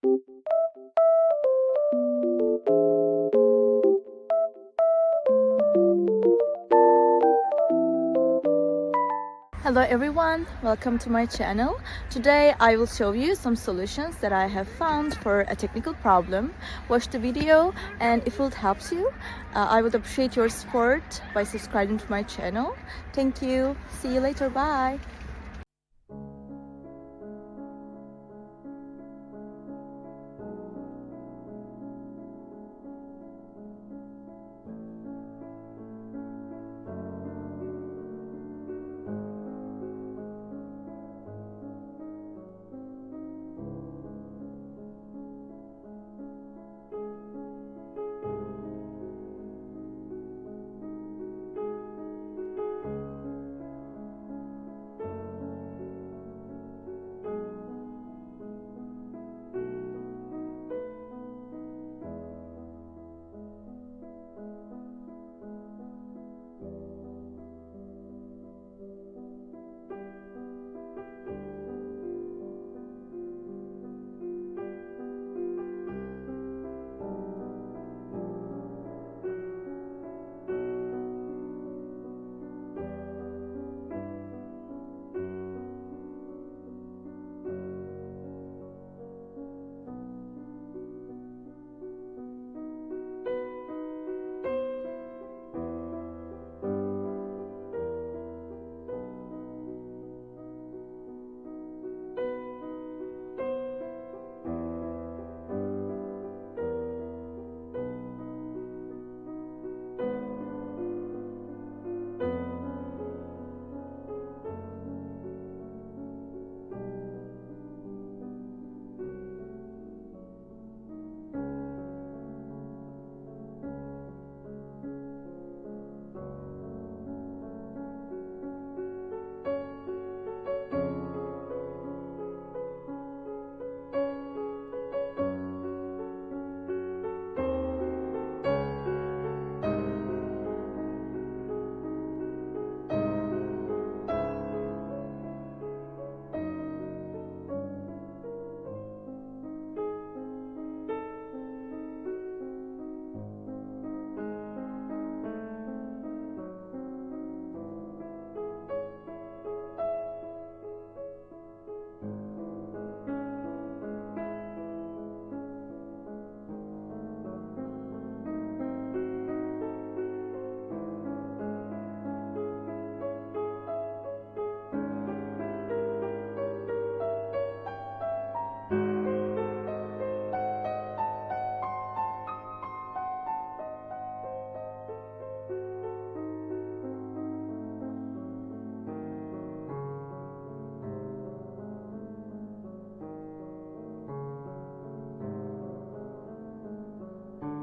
Hello everyone, welcome to my channel. Today I will show you some solutions that I have found for a technical problem. Watch the video, and if it helps you, I would appreciate your support by subscribing to my channel. Thank you. See you later. Bye.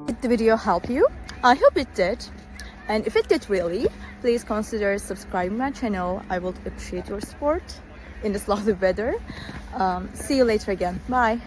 Did the video help you? I hope it did. And if it did really, please consider subscribing my channel. I would appreciate your support in this lovely weather. See you later again. Bye.